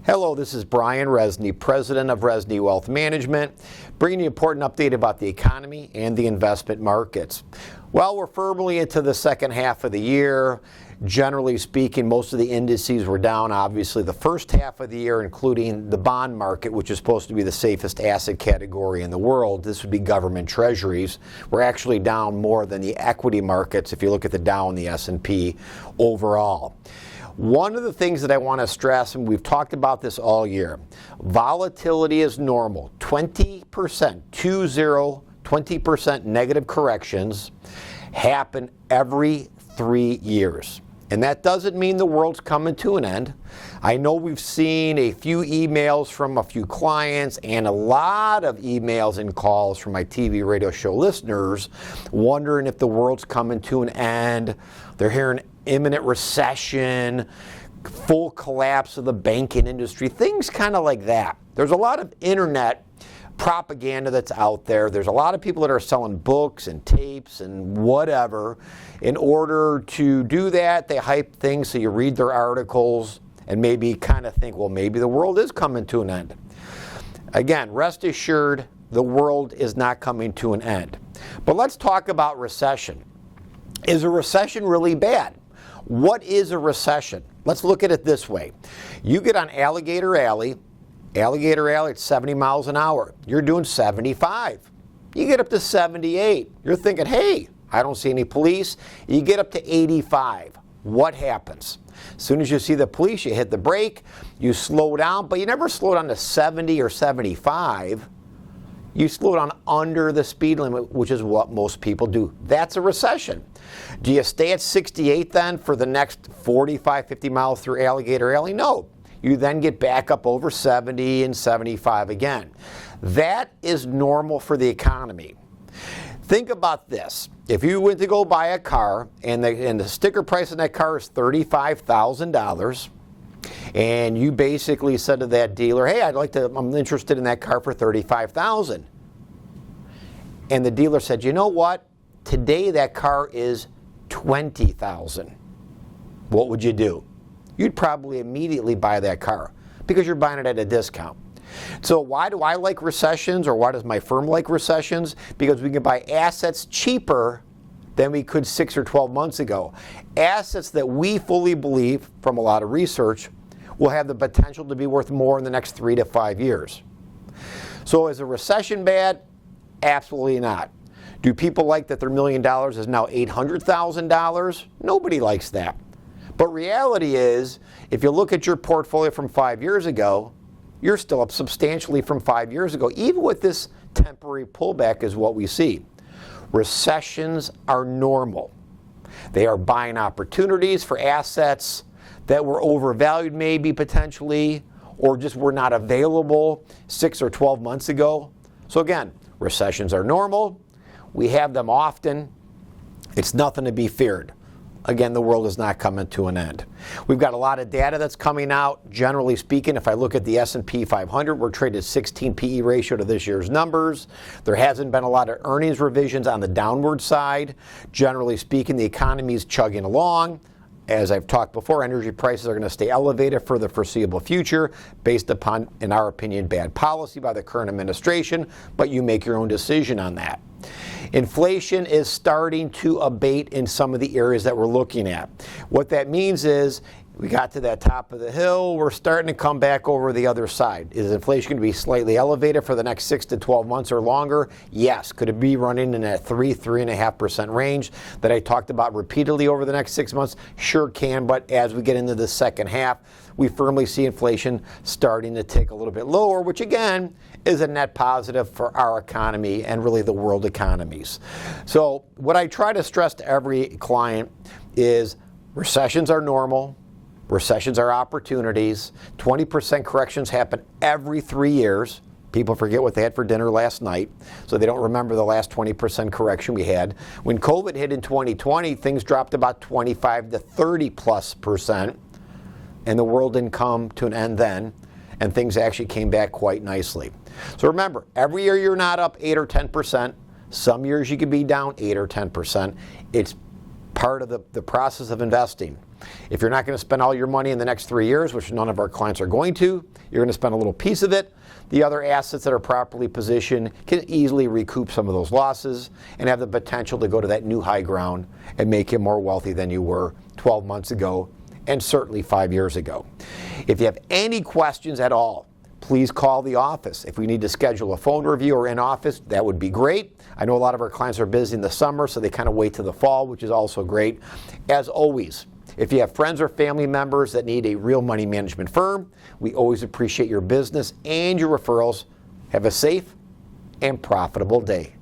Hello, this is Brian Rezny, President of Rezny Wealth Management, bringing you an important update about the economy and the investment markets. Well, we're firmly into the second half of the year. Generally speaking, most of the indices were down, obviously, the first half of the year, including the bond market, which is supposed to be the safest asset category in the world. This would be government treasuries. We're actually down more than the equity markets if you look at the Dow and the S&P overall. One of the things that I want to stress, and we've talked about this all year, volatility is normal. 20%, 20% negative corrections happen every 3 years. And that doesn't mean the world's coming to an end. I know we've seen a few emails from a few clients and a lot of emails and calls from my TV radio show listeners wondering if the world's coming to an end. They're hearing imminent recession, full collapse of the banking industry, things kind of like that. There's a lot of internet propaganda that's out there. There's a lot of people that are selling books and tapes and whatever. In order to do that, they hype things so you read their articles and maybe kind of think, well, maybe the world is coming to an end. Again, rest assured, the world is not coming to an end. But let's talk about recession. Is a recession really bad? What is a recession? Let's look at it this way. You get on Alligator Alley, it's 70 miles an hour. You're doing 75. You get up to 78. You're thinking, hey, I don't see any police. You get up to 85. What happens? As soon as you see the police, you hit the brake, you slow down, but you never slow down to 70 or 75. You slow down under the speed limit, which is what most people do. That's a recession. Do you stay at 68 then for the next 45, 50 miles through Alligator Alley? No. You then get back up over 70 and 75 again. That is normal for the economy. Think about this. If you went to go buy a car and the sticker price on that car is $35,000, and you basically said to that dealer, hey, I'm interested in that car for $35,000. And the dealer said, you know what? Today that car is $20,000. What would you do? You'd probably immediately buy that car because you're buying it at a discount. So why do I like recessions, or why does my firm like recessions? Because we can buy assets cheaper than we could 6 or 12 months ago. Assets that we fully believe, from a lot of research, will have the potential to be worth more in the next 3 to 5 years. So is a recession bad? Absolutely not. Do people like that their $1 million is now $800,000? Nobody likes that. But reality is, if you look at your portfolio from 5 years ago, you're still up substantially from 5 years ago. Even with this temporary pullback is what we see. Recessions are normal. They are buying opportunities for assets that were overvalued maybe potentially, or just were not available 6 or 12 months ago. So again, recessions are normal. We have them often. It's nothing to be feared. Again, the world is not coming to an end. We've got a lot of data that's coming out. Generally speaking, if I look at the S&P 500, we're traded 16 PE ratio to this year's numbers. There hasn't been a lot of earnings revisions on the downward side. Generally speaking, the economy is chugging along. As I've talked before, energy prices are going to stay elevated for the foreseeable future based upon, in our opinion, bad policy by the current administration, but you make your own decision on that. Inflation is starting to abate in some of the areas that we're looking at. What that means is we got to that top of the hill, we're starting to come back over the other side. Is inflation going to be slightly elevated for the next 6 to 12 months or longer? Yes. Could it be running in that 3.5% range that I talked about repeatedly over the next 6 months? Sure can, but as we get into the second half, we firmly see inflation starting to tick a little bit lower, which again is a net positive for our economy and really the world economies. So what I try to stress to every client is recessions are normal. Recessions are opportunities. 20% corrections happen every 3 years. People forget what they had for dinner last night, so they don't remember the last 20% correction we had. When COVID hit in 2020, things dropped about 25 to 30+%, and the world didn't come to an end then, and things actually came back quite nicely. So remember, every year you're not up 8 or 10%. Some years you could be down 8 or 10%. It's part of the process of investing. If you're not going to spend all your money in the next 3 years, which none of our clients are going to, you're going to spend a little piece of it. The other assets that are properly positioned can easily recoup some of those losses and have the potential to go to that new high ground and make you more wealthy than you were 12 months ago and certainly 5 years ago. If you have any questions at all, please call the office. If we need to schedule a phone review or in office, that would be great. I know a lot of our clients are busy in the summer, so they kind of wait to the fall, which is also great. As always, if you have friends or family members that need a real money management firm, we always appreciate your business and your referrals. Have a safe and profitable day.